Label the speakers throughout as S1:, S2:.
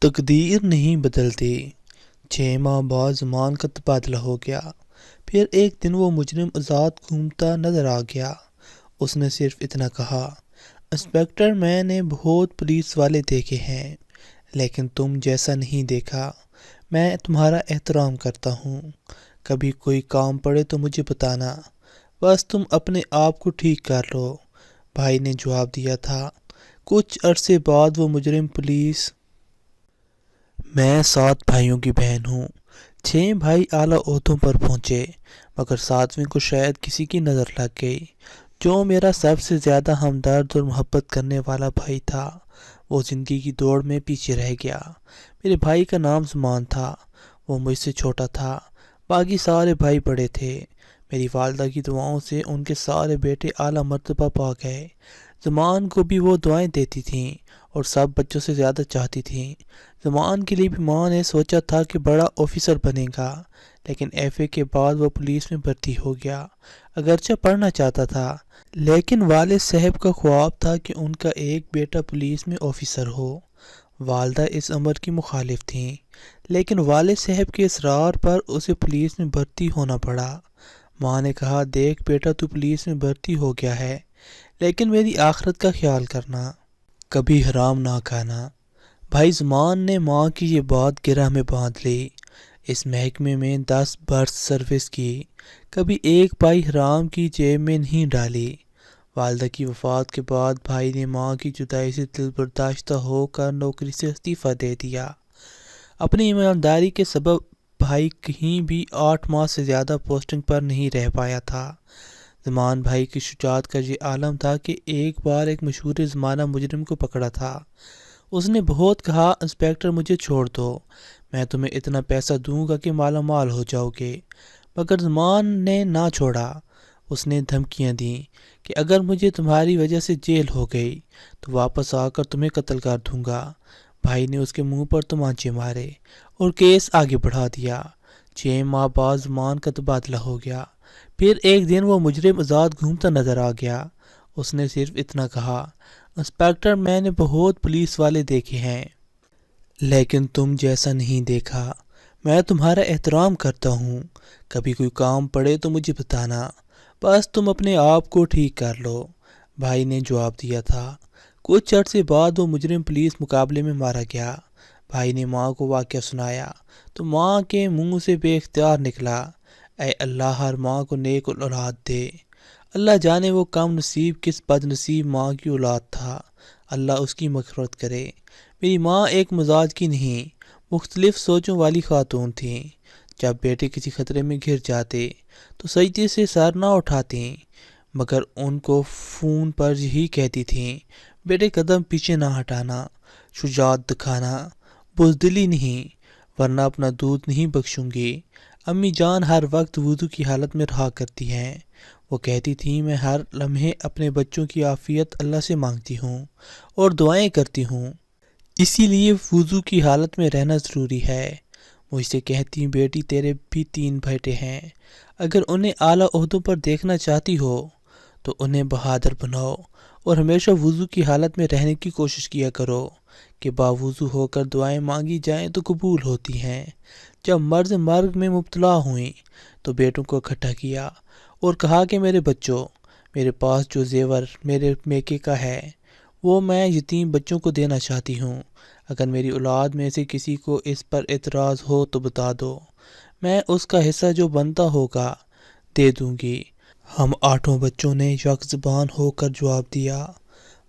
S1: تقدیر نہیں بدلتی۔ 6 ماہ بعد زمان کا تبادلہ ہو گیا۔ پھر ایک دن وہ مجرم آزاد گھومتا نظر آ گیا۔ اس نے صرف اتنا کہا، انسپکٹر میں نے بہت پولیس والے دیکھے ہیں لیکن تم جیسا نہیں دیکھا۔ میں تمہارا احترام کرتا ہوں، کبھی کوئی کام پڑے تو مجھے بتانا، بس تم اپنے آپ کو ٹھیک کر لو۔ بھائی نے جواب دیا تھا۔ کچھ عرصے بعد وہ مجرم پولیس میں 7 بھائیوں کی بہن ہوں۔ 6 بھائی اعلیٰ عہدوں پر پہنچے مگر 7ویں کو شاید کسی کی نظر لگ گئی۔ جو میرا سب سے زیادہ ہمدرد اور محبت کرنے والا بھائی تھا وہ زندگی کی دوڑ میں پیچھے رہ گیا۔ میرے بھائی کا نام زمان تھا۔ وہ مجھ سے چھوٹا تھا، باقی سارے بھائی بڑے تھے۔ میری والدہ کی دعاؤں سے ان کے سارے بیٹے اعلیٰ مرتبہ پا گئے۔ زمان کو بھی وہ دعائیں دیتی تھیں اور سب بچوں سے زیادہ چاہتی تھیں۔ زمان کے لیے بھی ماں نے سوچا تھا کہ بڑا آفیسر بنے گا، لیکن ایف اے کے بعد وہ پولیس میں بھرتی ہو گیا۔ اگرچہ پڑھنا چاہتا تھا لیکن والد صاحب کا خواب تھا کہ ان کا ایک بیٹا پولیس میں آفیسر ہو۔ والدہ اس امر کی مخالف تھیں لیکن والد صاحب کے اصرار پر اسے پولیس میں بھرتی ہونا پڑا۔ ماں نے کہا، دیکھ بیٹا، تو پولیس میں بھرتی ہو گیا ہے لیکن میری آخرت کا خیال کرنا، کبھی حرام نہ کھانا۔ بھائی زمان نے ماں کی یہ بات گرہ میں باندھ لی۔ اس محکمے میں 10 برس سروس کی، کبھی ایک پائی حرام کی جیب میں نہیں ڈالی۔ والدہ کی وفات کے بعد بھائی نے ماں کی جدائی سے دل برداشتہ ہو کر نوکری سے استعفیٰ دے دیا۔ اپنی ایمانداری کے سبب بھائی کہیں بھی 8 ماہ سے زیادہ پوسٹنگ پر نہیں رہ پایا تھا۔ زمان بھائی کی شجاعت کا یہ عالم تھا کہ ایک بار ایک مشہور زمانہ مجرم کو پکڑا تھا۔ اس نے بہت کہا، انسپکٹر مجھے چھوڑ دو، میں تمہیں اتنا پیسہ دوں گا کہ مالا مال ہو جاؤ گے، مگر زمان نے نہ چھوڑا۔ اس نے دھمکیاں دیں کہ اگر مجھے تمہاری وجہ سے جیل ہو گئی تو واپس آ کر تمہیں قتل کر دوں گا۔ بھائی نے اس کے منہ پر تمانچے مارے اور کیس آگے بڑھا دیا۔ 6 ماہ بعد زمان کا تبادلہ ہو گیا۔ پھر ایک دن وہ مجرم آزاد گھومتا نظر آ گیا۔ اس نے صرف اتنا کہا، انسپکٹر میں نے بہت پولیس والے دیکھے ہیں لیکن تم جیسا نہیں دیکھا۔ میں تمہارا احترام کرتا ہوں، کبھی کوئی کام پڑے تو مجھے بتانا، بس تم اپنے آپ کو ٹھیک کر لو۔ بھائی نے جواب دیا تھا۔ کچھ عرصے بعد وہ مجرم پولیس مقابلے میں مارا گیا۔ بھائی نے ماں کو واقعہ سنایا تو ماں کے منہ سے بے اختیار نکلا، اے اللہ ہر ماں کو نیک اولاد دے۔ اللہ جانے وہ کم نصیب کس بد نصیب ماں کی اولاد تھا، اللہ اس کی مغفرت کرے۔ میری ماں ایک مزاج کی نہیں، مختلف سوچوں والی خاتون تھیں۔ جب بیٹے کسی خطرے میں گر جاتے تو سجدے سے سر نہ اٹھاتیں مگر ان کو فون پر یہی کہتی تھیں، بیٹے قدم پیچھے نہ ہٹانا، شجاعت دکھانا، بزدلی نہیں، ورنہ اپنا دودھ نہیں بخشوں گی۔ امی جان ہر وقت وضو کی حالت میں رہا کرتی ہیں۔ وہ کہتی تھیں، میں ہر لمحے اپنے بچوں کی عافیت اللہ سے مانگتی ہوں اور دعائیں کرتی ہوں، اسی لیے وضو کی حالت میں رہنا ضروری ہے۔ مجھ سے کہتی، بیٹی تیرے بھی 3 بیٹے ہیں، اگر انہیں اعلیٰ عہدوں پر دیکھنا چاہتی ہو تو انہیں بہادر بناؤ اور ہمیشہ وضو کی حالت میں رہنے کی کوشش کیا کرو کہ باوضو ہو کر دعائیں مانگی جائیں تو قبول ہوتی ہیں۔ جب مرگ میں مبتلا ہوئیں تو بیٹوں کو اکٹھا کیا اور کہا کہ میرے بچوں، میرے پاس جو زیور میرے میکے کا ہے وہ میں یتیم بچوں کو دینا چاہتی ہوں، اگر میری اولاد میں سے کسی کو اس پر اعتراض ہو تو بتا دو، میں اس کا حصہ جو بنتا ہوگا دے دوں گی۔ ہم 8 بچوں نے یک زبان ہو کر جواب دیا،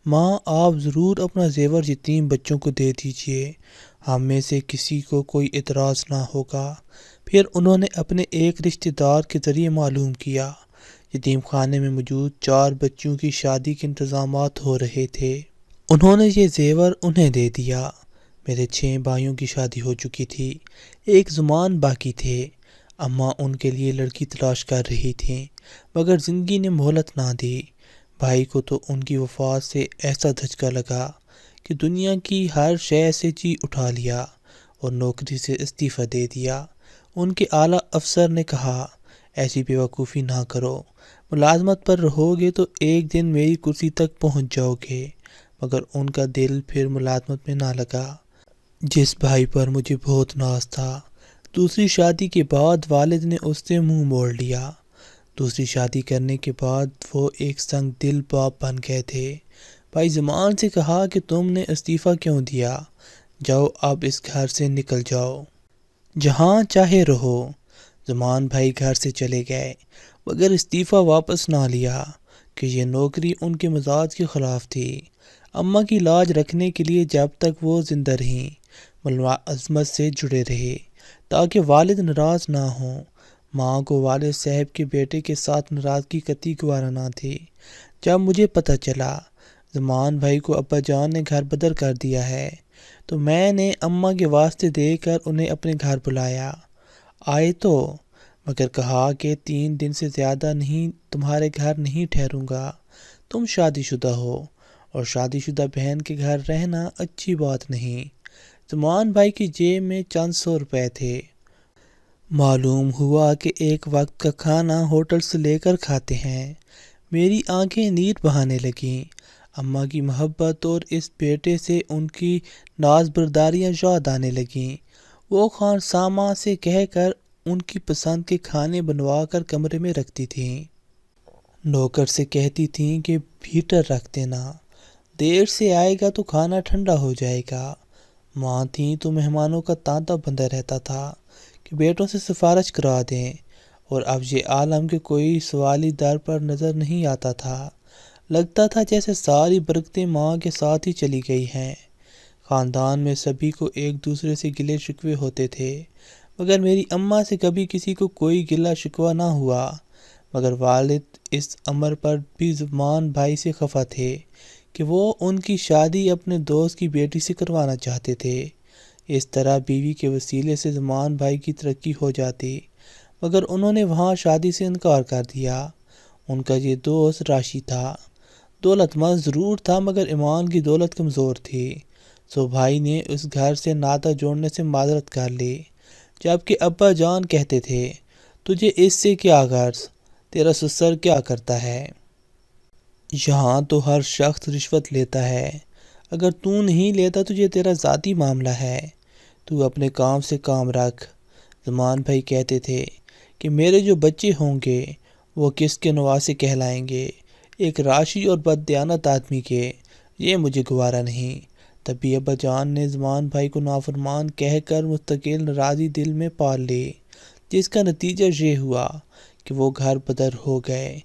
S1: ماں آپ ضرور اپنا زیور یتیم بچوں کو دے دیجیے، ہم میں سے کسی کو کوئی اعتراض نہ ہوگا۔ پھر انہوں نے اپنے ایک رشتہ دار کے ذریعے معلوم کیا، یتیم خانے میں موجود 4 بچیوں کی شادی کے انتظامات ہو رہے تھے۔ انہوں نے یہ زیور انہیں دے دیا۔ میرے 6 بھائیوں کی شادی ہو چکی تھی، ایک زمان باقی تھے۔ اماں ان کے لیے لڑکی تلاش کر رہی تھیں مگر زندگی نے مہلت نہ دی۔ بھائی کو تو ان کی وفات سے ایسا دھچکا لگا کہ دنیا کی ہر شے سے جی اٹھا لیا اور نوکری سے استعفیٰ دے دیا۔ ان کے اعلیٰ افسر نے کہا، ایسی بیوقوفی نہ کرو، ملازمت پر رہو گے تو ایک دن میری کرسی تک پہنچ جاؤ گے، مگر ان کا دل پھر ملازمت میں نہ لگا۔ جس بھائی پر مجھے بہت ناز تھا، دوسری شادی کے بعد والد نے اس سے منہ موڑ لیا۔ دوسری شادی کرنے کے بعد وہ ایک سنگ دل باپ بن گئے تھے۔ بھائی زمان سے کہا کہ تم نے استعفیٰ کیوں دیا؟ جاؤ اب اس گھر سے نکل جاؤ، جہاں چاہے رہو۔ زمان بھائی گھر سے چلے گئے مگر استعفیٰ واپس نہ لیا کہ یہ نوکری ان کے مزاج کے خلاف تھی۔ اماں کی لاج رکھنے کے لیے جب تک وہ زندہ رہیں ملازمت سے جڑے رہے تاکہ والد ناراض نہ ہوں۔ ماں کو والد صاحب کے بیٹے کے ساتھ ناراضگی قطعی گوارا نہ تھی۔ جب مجھے پتہ چلا زمان بھائی کو ابا جان نے گھر بدر کر دیا ہے تو میں نے اماں کے واسطے دے کر انہیں اپنے گھر بلایا۔ آئے تو مگر کہا کہ 3 دن سے زیادہ نہیں تمہارے گھر نہیں ٹھہروں گا۔ تم شادی شدہ ہو اور شادی شدہ بہن کے گھر رہنا اچھی بات نہیں۔ زمان بھائی کی جیب میں چند 100 روپے تھے۔ معلوم ہوا کہ ایک وقت کا کھانا ہوٹل سے لے کر کھاتے ہیں۔ میری آنکھیں نیر بہانے لگیں۔ اماں کی محبت اور اس بیٹے سے ان کی ناز برداریاں یاد آنے لگیں۔ وہ خان سامہ سے کہہ کر ان کی پسند کے کھانے بنوا کر کمرے میں رکھتی تھیں۔ نوکر سے کہتی تھیں کہ ہیٹر رکھ دینا، دیر سے آئے گا تو کھانا ٹھنڈا ہو جائے گا۔ ماں تھیں تو مہمانوں کا تانتا بندہ رہتا تھا کہ بیٹوں سے سفارش کرا دیں، اور اب یہ عالم کے کوئی سوالی در پر نظر نہیں آتا تھا۔ لگتا تھا جیسے ساری برکتیں ماں کے ساتھ ہی چلی گئی ہیں۔ خاندان میں سبھی کو ایک دوسرے سے گلے شکوے ہوتے تھے مگر میری اماں سے کبھی کسی کو کوئی گلہ شکوہ نہ ہوا۔ مگر والد اس امر پر بھی زمان بھائی سے خفا تھے کہ وہ ان کی شادی اپنے دوست کی بیٹی سے کروانا چاہتے تھے۔ اس طرح بیوی کے وسیلے سے زمان بھائی کی ترقی ہو جاتی، مگر انہوں نے وہاں شادی سے انکار کر دیا۔ ان کا یہ دوست راشی تھا، دولت مند ضرور تھا مگر ایمان کی دولت کمزور تھی، سو بھائی نے اس گھر سے ناطہ جوڑنے سے معذرت کر لی، جبکہ ابا جان کہتے تھے تجھے اس سے کیا غرض، تیرا سسر کیا کرتا ہے؟ یہاں تو ہر شخص رشوت لیتا ہے، اگر تو نہیں لیتا تو یہ تیرا ذاتی معاملہ ہے، تو اپنے کام سے کام رکھ۔ زمان بھائی کہتے تھے کہ میرے جو بچے ہوں گے وہ کس کے نواسے کہلائیں گے، ایک راشی اور بددیانت آدمی کے، یہ مجھے گوارا نہیں۔ تبھی ابا جان نے زمان بھائی کو نافرمان کہہ کر مستقل ناراضی دل میں پال لی، جس کا نتیجہ یہ ہوا کہ وہ گھر بدر ہو گئے۔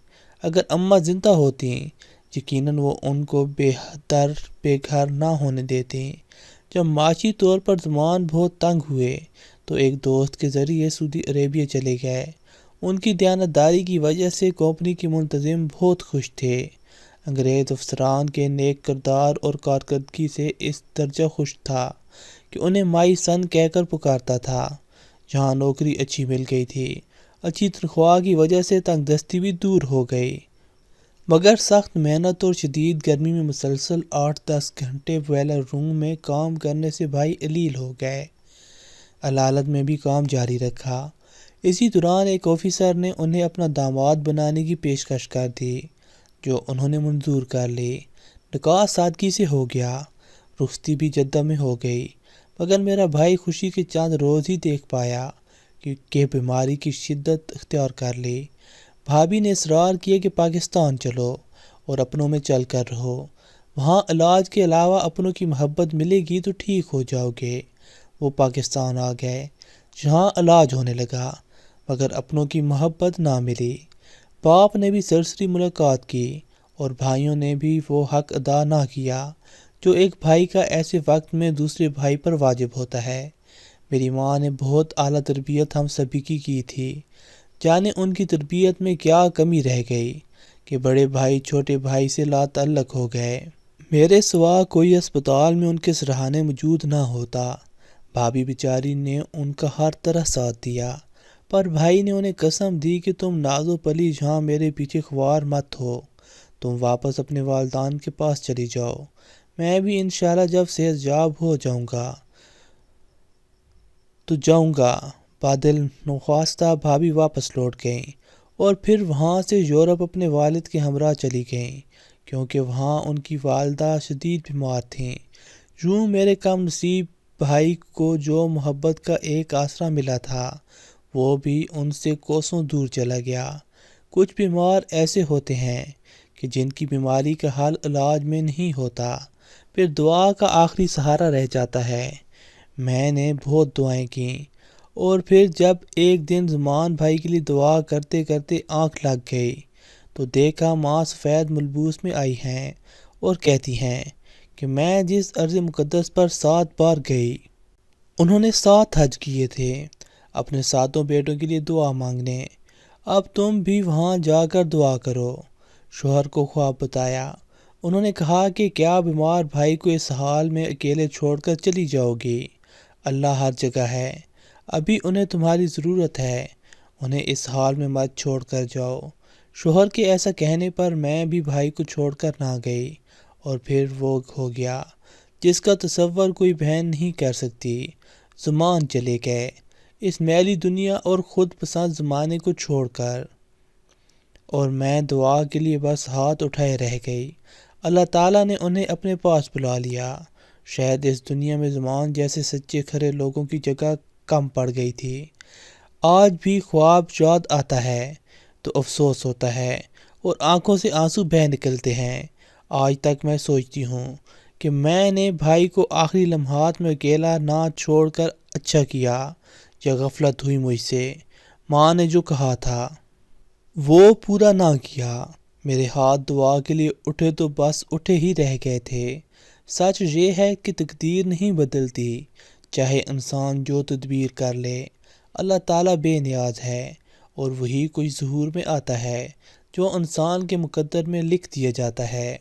S1: اگر اماں زندہ ہوتیں یقیناً وہ ان کو بے گھر نہ ہونے دیتیں۔ جب معاشی طور پر زمان بہت تنگ ہوئے تو ایک دوست کے ذریعے سعودی عربیہ چلے گئے۔ ان کی دیانتداری کی وجہ سے کمپنی کے منتظم بہت خوش تھے۔ انگریز افسران کے نیک کردار اور کارکردگی سے اس درجہ خوش تھا کہ انہیں مائی سن کہہ کر پکارتا تھا۔ جہاں نوکری اچھی مل گئی تھی، اچھی تنخواہ کی وجہ سے تنگ دستی بھی دور ہو گئی، مگر سخت محنت اور شدید گرمی میں مسلسل 8-10 گھنٹے بوائلر روم میں کام کرنے سے بھائی علیل ہو گئے۔ علالت میں بھی کام جاری رکھا۔ اسی دوران ایک آفیسر نے انہیں اپنا داماد بنانے کی پیشکش کر دی، جو انہوں نے منظور کر لی۔ نکاح سادگی سے ہو گیا، رخصتی بھی جدہ میں ہو گئی، مگر میرا بھائی خوشی کے چند روز ہی دیکھ پایا کہ بیماری کی شدت اختیار کر لی۔ بھابھی نے اصرار کیا کہ پاکستان چلو اور اپنوں میں چل کر رہو، وہاں علاج کے علاوہ اپنوں کی محبت ملے گی تو ٹھیک ہو جاؤ گے۔ وہ پاکستان آ گئے، جہاں علاج ہونے لگا، مگر اپنوں کی محبت نہ ملی۔ باپ نے بھی سرسری ملاقات کی اور بھائیوں نے بھی وہ حق ادا نہ کیا جو ایک بھائی کا ایسے وقت میں دوسرے بھائی پر واجب ہوتا ہے۔ میری ماں نے بہت اعلیٰ تربیت ہم سبھی کی تھی، جانے ان کی تربیت میں کیا کمی رہ گئی کہ بڑے بھائی چھوٹے بھائی سے لا تعلق ہو گئے۔ میرے سوا کوئی اسپتال میں ان کے سرہانے موجود نہ ہوتا۔ بھابھی بیچاری نے ان کا ہر طرح ساتھ دیا، پر بھائی نے انہیں قسم دی کہ تم ناز و پلی جہاں میرے پیچھے خوار مت ہو، تم واپس اپنے والدان کے پاس چلی جاؤ، میں بھی انشاءاللہ جب صحت یاب ہو جاؤں گا تو جاؤں گا۔ بادل نخواستہ بھابھی واپس لوٹ گئیں اور پھر وہاں سے یورپ اپنے والد کے ہمراہ چلی گئیں، کیونکہ وہاں ان کی والدہ شدید بیمار تھیں۔ یوں میرے کم نصیب بھائی کو جو محبت کا ایک آسرا ملا تھا وہ بھی ان سے کوسوں دور چلا گیا۔ کچھ بیمار ایسے ہوتے ہیں کہ جن کی بیماری کا حل علاج میں نہیں ہوتا، پھر دعا کا آخری سہارا رہ جاتا ہے۔ میں نے بہت دعائیں کیں، اور پھر جب ایک دن زمان بھائی کے لیے دعا کرتے کرتے آنکھ لگ گئی تو دیکھا ماں سفید ملبوس میں آئی ہیں اور کہتی ہیں کہ میں جس ارض مقدس پر 7 بار گئی، انہوں نے 7 حج کیے تھے اپنے 7 بیٹوں کے لیے دعا مانگنے، اب تم بھی وہاں جا کر دعا کرو۔ شوہر کو خواب بتایا۔ انہوں نے کہا کہ کیا بیمار بھائی کو اس حال میں اکیلے چھوڑ کر چلی جاؤ گی؟ اللہ ہر جگہ ہے، ابھی انہیں تمہاری ضرورت ہے، انہیں اس حال میں مت چھوڑ کر جاؤ۔ شوہر کے ایسا کہنے پر میں بھی بھائی کو چھوڑ کر نہ گئی، اور پھر وہ ہو گیا جس کا تصور کوئی بہن نہیں کر سکتی۔ زمان چلے گئے اس میلی دنیا اور خود پسند زمانے کو چھوڑ کر، اور میں دعا کے لیے بس ہاتھ اٹھائے رہ گئی۔ اللہ تعالیٰ نے انہیں اپنے پاس بلا لیا۔ شاید اس دنیا میں زمان جیسے سچے کھرے لوگوں کی جگہ کم پڑ گئی تھی۔ آج بھی خواب یاد آتا ہے تو افسوس ہوتا ہے اور آنکھوں سے آنسو بہہ نکلتے ہیں۔ آج تک میں سوچتی ہوں کہ میں نے بھائی کو آخری لمحات میں اکیلا نہ چھوڑ کر اچھا کیا، یا غفلت ہوئی مجھ سے۔ ماں نے جو کہا تھا وہ پورا نہ کیا۔ میرے ہاتھ دعا کے لیے اٹھے تو بس اٹھے ہی رہ گئے تھے۔ سچ یہ ہے کہ تقدیر نہیں بدلتی، چاہے انسان جو تدبیر کر لے۔ اللہ تعالیٰ بے نیاز ہے، اور وہی کوئی ظہور میں آتا ہے جو انسان کے مقدر میں لکھ دیا جاتا ہے۔